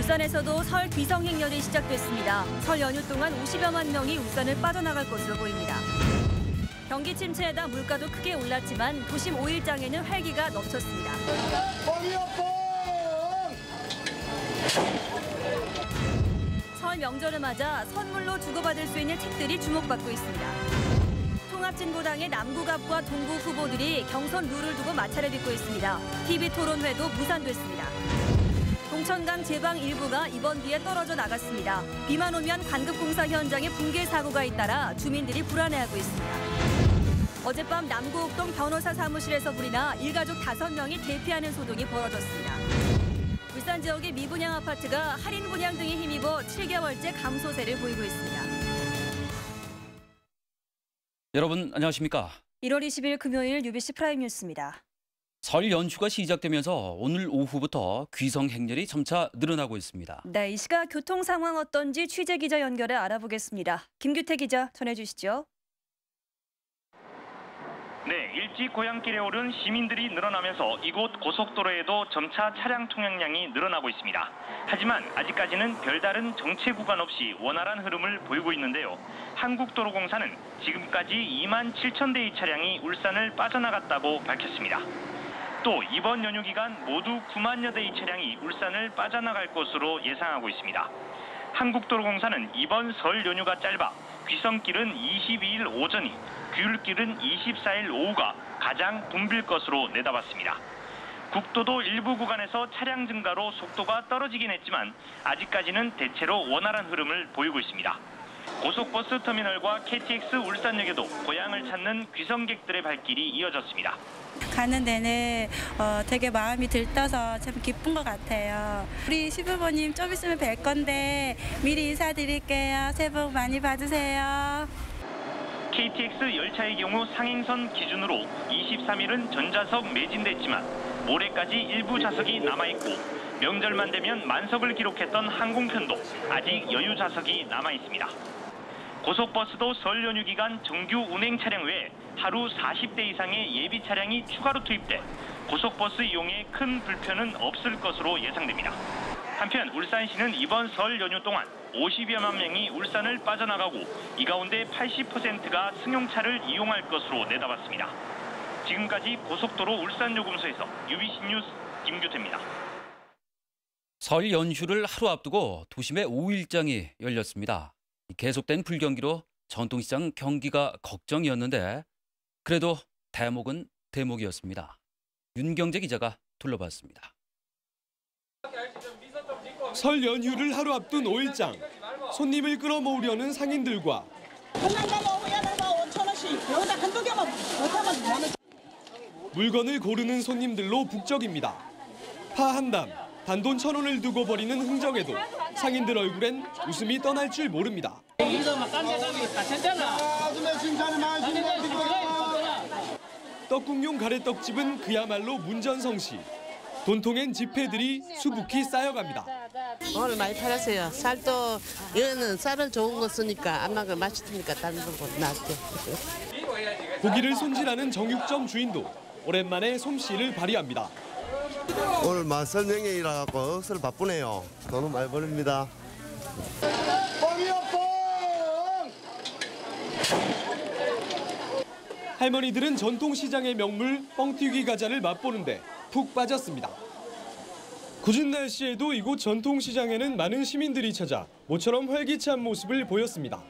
울산에서도 설 귀성 행렬이 시작됐습니다. 설 연휴 동안 50여만 명이 울산을 빠져나갈 것으로 보입니다. 경기 침체에다 물가도 크게 올랐지만 도심 5일장에는 활기가 넘쳤습니다. 설 명절을 맞아 선물로 주고받을 수 있는 책들이 주목받고 있습니다. 통합진보당의 남구갑과 동구 후보들이 경선 룰을 두고 마찰을 빚고 있습니다. TV 토론회도 무산됐습니다. 동천강 제방 일부가 이번 비에 떨어져 나갔습니다. 비만 오면 간급공사 현장에 붕괴 사고가 잇따라 주민들이 불안해하고 있습니다. 어젯밤 남구옥동 변호사 사무실에서 불이 나 일가족 5명이 대피하는 소동이 벌어졌습니다. 울산 지역의 미분양 아파트가 할인 분양 등에 힘입어 7개월째 감소세를 보이고 있습니다. 여러분 안녕하십니까? 1월 20일 금요일 UBC 프라임 뉴스입니다. 설 연휴가 시작되면서 오늘 오후부터 귀성 행렬이 점차 늘어나고 있습니다. 네, 이 시각 교통 상황 어떤지 취재 기자 연결해 알아보겠습니다. 김규태 기자 전해주시죠. 네, 일찍 고향길에 오른 시민들이 늘어나면서 이곳 고속도로에도 점차 차량 통행량이 늘어나고 있습니다. 하지만 아직까지는 별다른 정체 구간 없이 원활한 흐름을 보이고 있는데요. 한국도로공사는 지금까지 2만 7천 대의 차량이 울산을 빠져나갔다고 밝혔습니다. 또 이번 연휴 기간 모두 9만여 대의 차량이 울산을 빠져나갈 것으로 예상하고 있습니다. 한국도로공사는 이번 설 연휴가 짧아 귀성길은 22일 오전이, 귀율길은 24일 오후가 가장 붐빌 것으로 내다봤습니다. 국도도 일부 구간에서 차량 증가로 속도가 떨어지긴 했지만 아직까지는 대체로 원활한 흐름을 보이고 있습니다. 고속버스 터미널과 KTX 울산역에도 고향을 찾는 귀성객들의 발길이 이어졌습니다. 가는 데는 되게 마음이 들떠서 참 기쁜 것 같아요. 우리 시부모님 좀 있으면 뵐 건데 미리 인사드릴게요. 새해 복 많이 받으세요. KTX 열차의 경우 상행선 기준으로 23일은 전좌석 매진됐지만 모레까지 일부 좌석이 남아있고 명절만 되면 만석을 기록했던 항공편도 아직 여유 좌석이 남아있습니다. 고속버스도 설 연휴 기간 정규 운행 차량 외에 하루 40대 이상의 예비 차량이 추가로 투입돼 고속버스 이용에 큰 불편은 없을 것으로 예상됩니다. 한편 울산시는 이번 설 연휴 동안 50여만 명이 울산을 빠져나가고 이 가운데 80%가 승용차를 이용할 것으로 내다봤습니다. 지금까지 고속도로 울산요금소에서 UBC 뉴스 김규태입니다. 설 연휴를 하루 앞두고 도심의 5일장이 열렸습니다. 계속된 불경기로 전통시장 경기가 걱정이었는데 그래도 대목은 대목이었습니다. 윤경재 기자가 둘러봤습니다. 설 연휴를 하루 앞둔 5일장. 손님을 끌어모으려는 상인들과 물건을 고르는 손님들로 북적입니다. 파 한 담, 단돈 1,000원을 두고 버리는 흥정에도 상인들 얼굴엔 웃음이 떠날 줄 모릅니다. 떡국용 가래떡집은 그야말로 문전성시. 돈통엔 지폐들이 수북히 쌓여갑니다. 오늘 많이 팔았어요. 쌀도 여기는 쌀을 좋은 거 쓰니까 안마가 맛있으니까 다른 것보다 낫죠. 고기를 손질하는 정육점 주인도 오랜만에 솜씨를 발휘합니다. 오늘 만설명예이라 갖고 억수로 바쁘네요. 돈은 많이 벌립니다. 할머니들은 전통시장의 명물 뻥튀기 과자를 맛보는데 푹 빠졌습니다. 궂은 날씨에도 이곳 전통시장에는 많은 시민들이 찾아 모처럼 활기찬 모습을 보였습니다.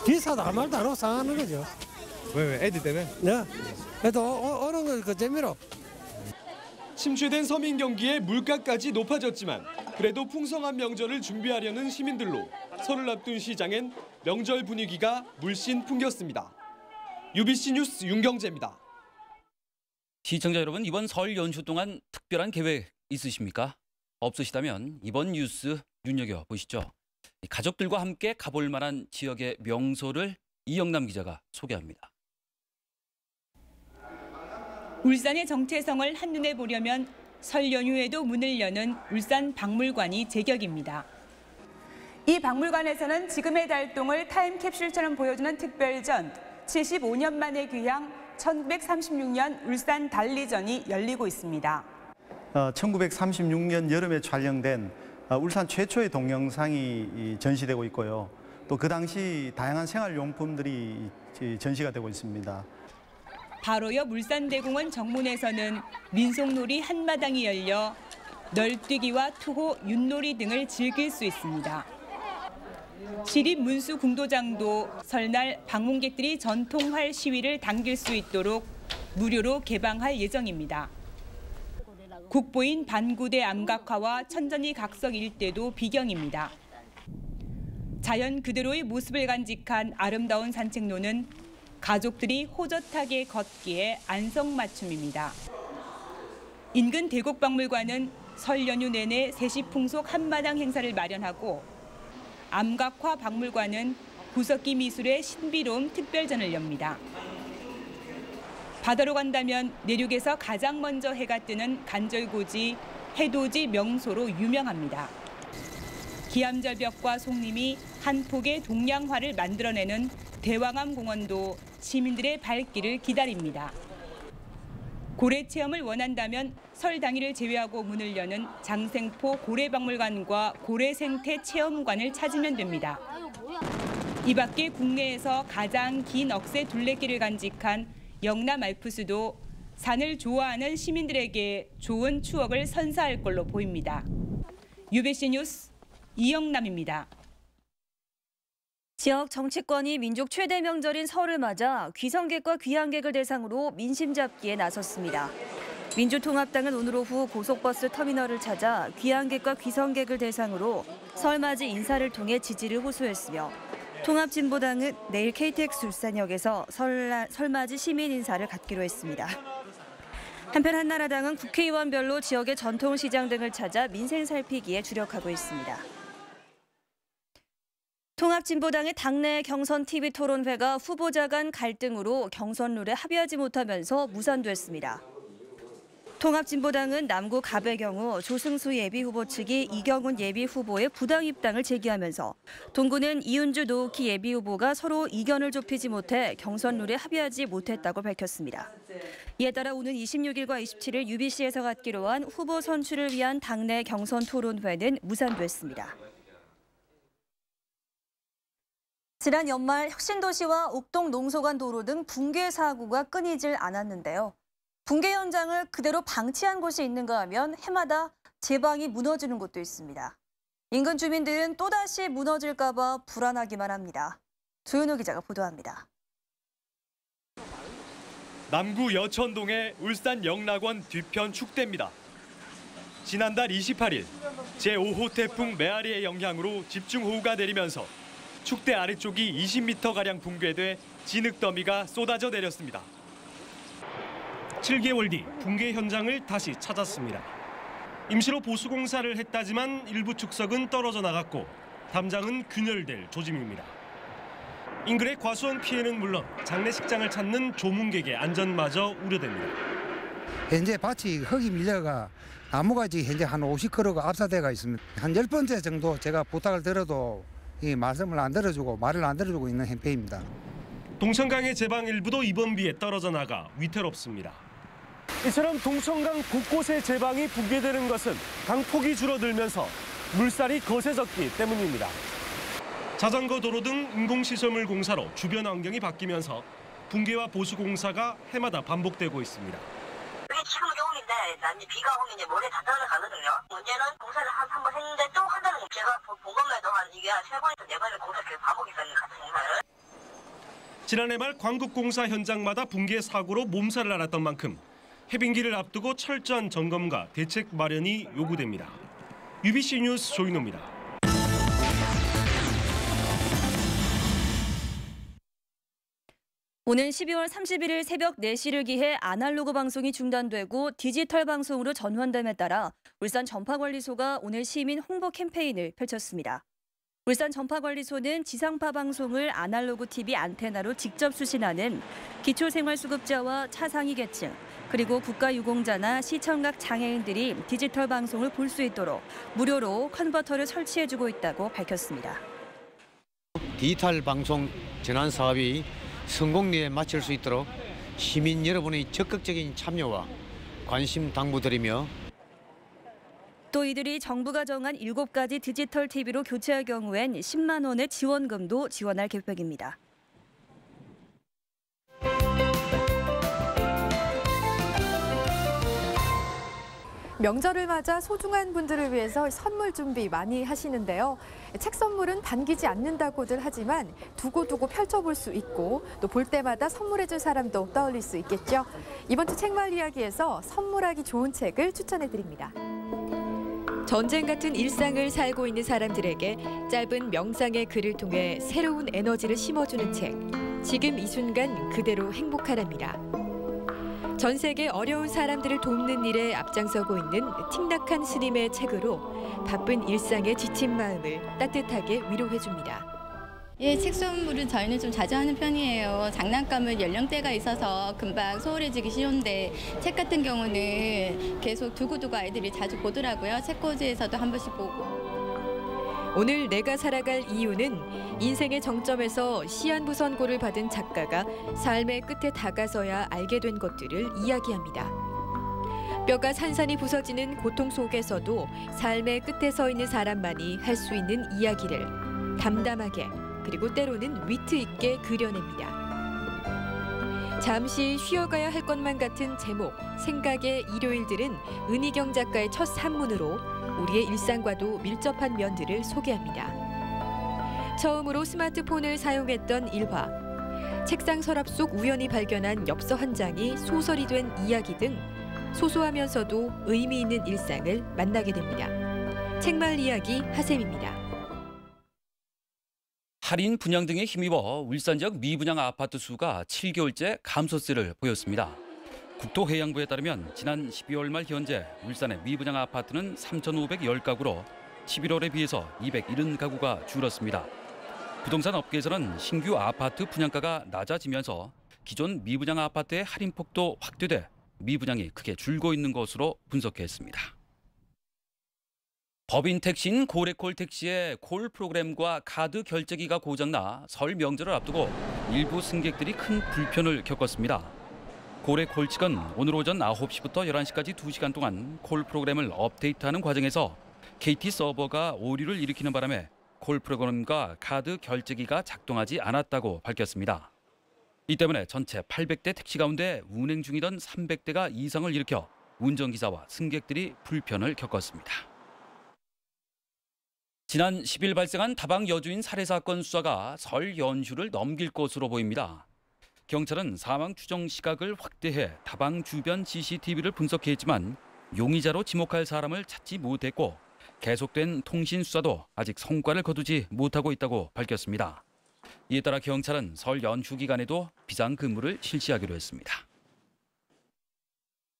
비싸도 아무 말도 안 하고 상하는 거죠. 왜 애들 때문에? 네. 그래도 오는 거 그 재미로. 침체된 서민 경기에 물가까지 높아졌지만 그래도 풍성한 명절을 준비하려는 시민들로 설을 앞둔 시장엔 명절 분위기가 물씬 풍겼습니다. UBC 뉴스 윤경재입니다. 시청자 여러분, 이번 설 연휴 동안 특별한 계획 있으십니까? 없으시다면 이번 뉴스 눈여겨보시죠. 가족들과 함께 가볼 만한 지역의 명소를 이영남 기자가 소개합니다. 울산의 정체성을 한눈에 보려면 설 연휴에도 문을 여는 울산 박물관이 제격입니다. 이 박물관에서는 지금의 달동을 타임캡슐처럼 보여주는 특별전, 75년 만에 귀향 1936년 울산 달리전이 열리고 있습니다. 1936년 여름에 촬영된 울산 최초의 동영상이 전시되고 있고요. 또 그 당시 다양한 생활용품들이 전시가 되고 있습니다. 바로 옆 울산대공원 정문에서는 민속놀이 한마당이 열려 널뛰기와 투호, 윷놀이 등을 즐길 수 있습니다. 시립 문수궁도장도 설날 방문객들이 전통활 시위를 당길 수 있도록 무료로 개방할 예정입니다. 국보인 반구대 암각화와 천전이 각석 일대도 비경입니다. 자연 그대로의 모습을 간직한 아름다운 산책로는 가족들이 호젓하게 걷기에 안성맞춤입니다. 인근 대곡박물관은 설 연휴 내내 세시풍속 한마당 행사를 마련하고 암각화 박물관은 구석기 미술의 신비로움 특별전을 엽니다. 바다로 간다면 내륙에서 가장 먼저 해가 뜨는 간절고지, 해돋이 명소로 유명합니다. 기암절벽과 송림이 한 폭의 동양화를 만들어내는 대왕암공원도 시민들의 발길을 기다립니다. 고래 체험을 원한다면 설 당일을 제외하고 문을 여는 장생포 고래박물관과 고래생태 체험관을 찾으면 됩니다. 이 밖에 국내에서 가장 긴 억새 둘레길을 간직한 영남 알프스도 산을 좋아하는 시민들에게 좋은 추억을 선사할 걸로 보입니다. UBC 뉴스 이영남입니다. 지역 정치권이 민족 최대 명절인 설을 맞아 귀성객과 귀향객을 대상으로 민심 잡기에 나섰습니다. 민주통합당은 오늘 오후 고속버스 터미널을 찾아 귀향객과 귀성객을 대상으로 설맞이 인사를 통해 지지를 호소했으며 통합진보당은 내일 KTX 울산역에서 설맞이 시민 인사를 갖기로 했습니다. 한편 한나라당은 국회의원별로 지역의 전통시장 등을 찾아 민생 살피기에 주력하고 있습니다. 통합진보당의 당내 경선 TV 토론회가 후보자 간 갈등으로 경선 룰에 합의하지 못하면서 무산됐습니다. 통합진보당은 남구 갑의 경우 조승수 예비후보 측이 이경훈 예비후보의 부당 입당을 제기하면서 동구는 이은주 노욱희 예비후보가 서로 이견을 좁히지 못해 경선 룰에 합의하지 못했다고 밝혔습니다. 이에 따라 오는 26일과 27일 UBC에서 갖기로 한 후보 선출을 위한 당내 경선 토론회는 무산됐습니다. 지난 연말 혁신도시와 옥동 농소관 도로 등 붕괴 사고가 끊이질 않았는데요. 붕괴 현장을 그대로 방치한 곳이 있는가 하면 해마다 제방이 무너지는 곳도 있습니다. 인근 주민들은 또다시 무너질까 봐 불안하기만 합니다. 조윤호 기자가 보도합니다. 남구 여천동의 울산 영락원 뒤편 축대입니다. 지난달 28일 제5호 태풍 메아리의 영향으로 집중호우가 내리면서 축대 아래쪽이 20m가량 붕괴돼 진흙더미가 쏟아져 내렸습니다. 7개월 뒤 붕괴 현장을 다시 찾았습니다. 임시로 보수공사를 했다지만 일부 축석은 떨어져 나갔고 담장은 균열될 조짐입니다. 인근의 과수원 피해는 물론 장례식장을 찾는 조문객의 안전마저 우려됩니다. 현재 밭이 흙이 밀려가 나무가 지금 현재 한 50그루가 압사돼가 있습니다. 한 10번째 정도 제가 부탁을 드려도 이 말씀을 안 들어주고 말을 안 들어주고 있는 형태입니다. 동천강의 제방 일부도 이번 비에 떨어져 나가 위태롭습니다. 이처럼 동천강 곳곳의 제방이 붕괴되는 것은 강폭이 줄어들면서 물살이 거세졌기 때문입니다. 자전거 도로 등 인공시설물 공사로 주변 환경이 바뀌면서 붕괴와 보수 공사가 해마다 반복되고 있습니다. 이게 지금 겨울인데 비가 오면 이제 모래 다 떨어가거든요. 문제는 공사를 한 번 했는데 또 한다는 거. 제가 본 것만 해도 이게 3번에서 4번의 공사 계속 반복했어요. 같은 공사를. 지난해 말 광국공사 현장마다 붕괴 사고로 몸살을 앓았던 만큼 해빙기를 앞두고 철저한 점검과 대책 마련이 요구됩니다. UBC 뉴스 조인호입니다. 오는 12월 31일 새벽 4시를 기해 아날로그 방송이 중단되고 디지털 방송으로 전환됨에 따라 울산 전파관리소가 오늘 시민 홍보 캠페인을 펼쳤습니다. 울산 전파관리소는 지상파 방송을 아날로그 TV 안테나로 직접 수신하는 기초생활수급자와 차상위 계층, 그리고 국가유공자나 시청각 장애인들이 디지털 방송을 볼 수 있도록 무료로 컨버터를 설치해주고 있다고 밝혔습니다. 디지털 방송 전환 사업이 성공리에 마칠 수 있도록 시민 여러분의 적극적인 참여와 관심 당부드리며 또 이들이 정부가 정한 7가지 디지털 TV로 교체할 경우엔 10만 원의 지원금도 지원할 계획입니다. 명절을 맞아 소중한 분들을 위해서 선물 준비 많이 하시는데요. 책 선물은 반기지 않는다고들 하지만 두고두고 펼쳐볼 수 있고 또 볼 때마다 선물해줄 사람도 떠올릴 수 있겠죠. 이번 주 책마을 이야기에서 선물하기 좋은 책을 추천해드립니다. 전쟁 같은 일상을 살고 있는 사람들에게 짧은 명상의 글을 통해 새로운 에너지를 심어주는 책. 지금 이 순간 그대로 행복하랍니다. 전 세계 어려운 사람들을 돕는 일에 앞장서고 있는 틱낙한 스님의 책으로 바쁜 일상에 지친 마음을 따뜻하게 위로해줍니다. 예, 책 선물은 저희는 좀 자주 하는 편이에요. 장난감은 연령대가 있어서 금방 소홀해지기 쉬운데 책 같은 경우는 계속 두고두고 아이들이 자주 보더라고요. 책꽂이에서도 한 번씩 보고. 오늘 내가 살아갈 이유는 인생의 정점에서 시한부선고를 받은 작가가 삶의 끝에 다가서야 알게 된 것들을 이야기합니다. 뼈가 산산이 부서지는 고통 속에서도 삶의 끝에 서 있는 사람만이 할 수 있는 이야기를 담담하게 그리고 때로는 위트 있게 그려냅니다. 잠시 쉬어가야 할 것만 같은 제목, 생각의 일요일들은 은희경 작가의 첫 산문으로 우리의 일상과도 밀접한 면들을 소개합니다. 처음으로 스마트폰을 사용했던 일화, 책상 서랍 속 우연히 발견한 엽서 한 장이 소설이 된 이야기 등 소소하면서도 의미 있는 일상을 만나게 됩니다. 책마을 이야기 하셈입니다. 할인 분양 등에 힘입어 울산 지역 미분양 아파트 수가 7개월째 감소세를 보였습니다. 국토해양부에 따르면 지난 12월 말 현재 울산의 미분양 아파트는 3,510가구로 11월에 비해서 270가구가 줄었습니다. 부동산 업계에서는 신규 아파트 분양가가 낮아지면서 기존 미분양 아파트의 할인폭도 확대돼 미분양이 크게 줄고 있는 것으로 분석했습니다. 법인 택시인 고래콜 택시의 콜 프로그램과 카드 결제기가 고장나 설 명절을 앞두고 일부 승객들이 큰 불편을 겪었습니다. 고래콜 측은 오늘 오전 9시부터 11시까지 2시간 동안 콜 프로그램을 업데이트하는 과정에서 KT 서버가 오류를 일으키는 바람에 콜 프로그램과 카드 결제기가 작동하지 않았다고 밝혔습니다. 이 때문에 전체 800대 택시 가운데 운행 중이던 300대가 이상을 일으켜 운전기사와 승객들이 불편을 겪었습니다. 지난 10일 발생한 다방 여주인 살해 사건 수사가 설 연휴를 넘길 것으로 보입니다. 경찰은 사망 추정 시각을 확대해 다방 주변 CCTV를 분석했지만 용의자로 지목할 사람을 찾지 못했고 계속된 통신 수사도 아직 성과를 거두지 못하고 있다고 밝혔습니다. 이에 따라 경찰은 설 연휴 기간에도 비상근무를 실시하기로 했습니다.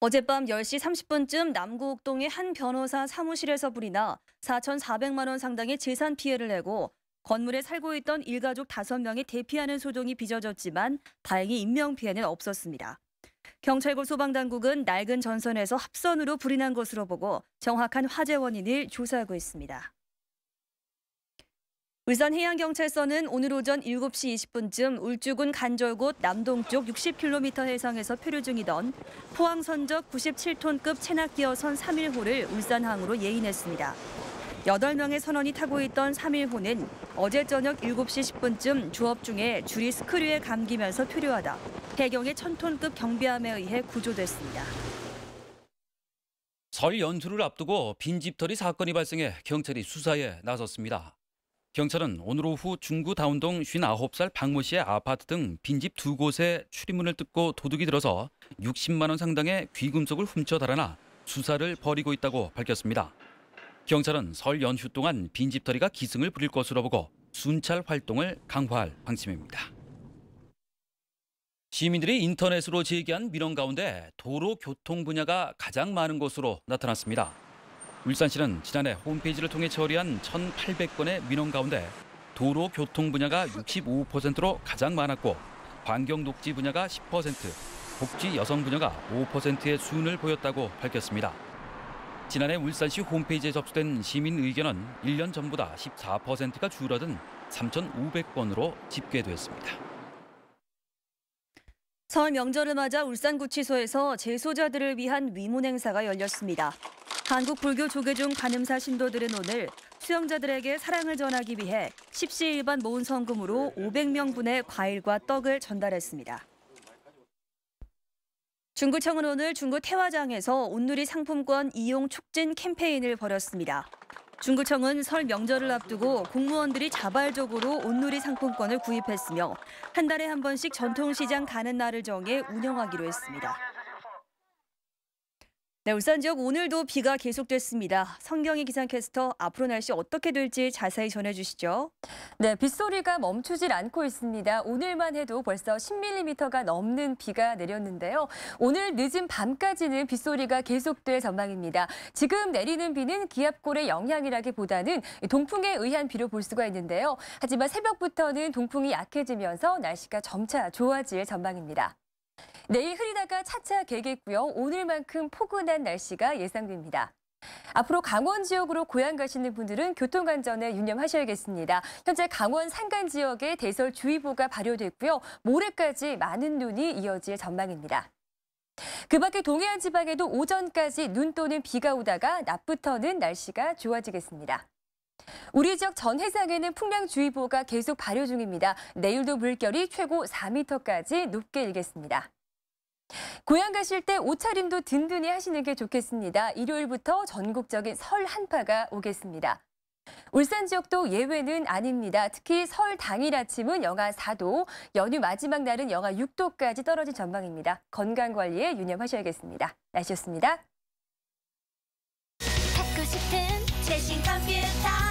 어젯밤 10시 30분쯤 남구옥동의 한 변호사 사무실에서 불이 나 4,400만 원 상당의 재산 피해를 내고 건물에 살고 있던 일가족 5명이 대피하는 소동이 빚어졌지만 다행히 인명피해는 없었습니다. 경찰과 소방당국은 낡은 전선에서 합선으로 불이 난 것으로 보고 정확한 화재 원인을 조사하고 있습니다. 울산해양경찰서는 오늘 오전 7시 20분쯤 울주군 간절곶 남동쪽 60km 해상에서 표류 중이던 포항선적 97톤급 체납기어선 3.1호를 울산항으로 예인했습니다. 8명의 선원이 타고 있던 3.1호는 어제 저녁 7시 10분쯤 조업 중에 줄이 스크류에 감기면서 표류하다 해경의 1000톤급 경비함에 의해 구조됐습니다. 설 연휴를 앞두고 빈집털이 사건이 발생해 경찰이 수사에 나섰습니다. 경찰은 오늘 오후 중구 다운동 59살 박모 씨의 아파트 등 빈집 2곳에 출입문을 뜯고 도둑이 들어서 60만 원 상당의 귀금속을 훔쳐 달아나 수사를 벌이고 있다고 밝혔습니다. 경찰은 설 연휴 동안 빈집털이가 기승을 부릴 것으로 보고 순찰 활동을 강화할 방침입니다. 시민들이 인터넷으로 제기한 민원 가운데 도로 교통 분야가 가장 많은 것으로 나타났습니다. 울산시는 지난해 홈페이지를 통해 처리한 1,800건의 민원 가운데 도로 교통 분야가 65%로 가장 많았고 환경 녹지 분야가 10%, 복지 여성 분야가 5%의 수준을 보였다고 밝혔습니다. 지난해 울산시 홈페이지에 접수된 시민 의견은 1년 전보다 14%가 줄어든 3,500건으로 집계됐습니다. 설 명절을 맞아 울산구치소에서 재소자들을 위한 위문 행사가 열렸습니다. 한국불교조계종 관음사 신도들은 오늘 수영자들에게 사랑을 전하기 위해 십시일반 모은 성금으로 500명분의 과일과 떡을 전달했습니다. 중구청은 오늘 중구 태화장에서 온누리 상품권 이용 촉진 캠페인을 벌였습니다. 중구청은 설 명절을 앞두고 공무원들이 자발적으로 온누리 상품권을 구입했으며 한 달에 한 번씩 전통시장 가는 날을 정해 운영하기로 했습니다. 네, 울산 지역 오늘도 비가 계속됐습니다. 성경희 기상캐스터, 앞으로 날씨 어떻게 될지 자세히 전해주시죠. 네, 빗소리가 멈추질 않고 있습니다. 오늘만 해도 벌써 10mm가 넘는 비가 내렸는데요. 오늘 늦은 밤까지는 빗소리가 계속될 전망입니다. 지금 내리는 비는 기압골의 영향이라기보다는 동풍에 의한 비로 볼 수가 있는데요. 하지만 새벽부터는 동풍이 약해지면서 날씨가 점차 좋아질 전망입니다. 내일 흐리다가 차차 개겠고요. 오늘만큼 포근한 날씨가 예상됩니다. 앞으로 강원 지역으로 고향 가시는 분들은 교통안전에 유념하셔야겠습니다. 현재 강원 산간 지역에 대설주의보가 발효됐고요. 모레까지 많은 눈이 이어질 전망입니다. 그 밖에 동해안 지방에도 오전까지 눈 또는 비가 오다가 낮부터는 날씨가 좋아지겠습니다. 우리 지역 전 해상에는 풍랑주의보가 계속 발효 중입니다. 내일도 물결이 최고 4m까지 높게 일겠습니다. 고향 가실 때 옷차림도 든든히 하시는 게 좋겠습니다. 일요일부터 전국적인 설 한파가 오겠습니다. 울산 지역도 예외는 아닙니다. 특히 설 당일 아침은 영하 4도, 연휴 마지막 날은 영하 6도까지 떨어질 전망입니다. 건강관리에 유념하셔야겠습니다. 날씨였습니다. 찾고 싶은 최신 컴퓨터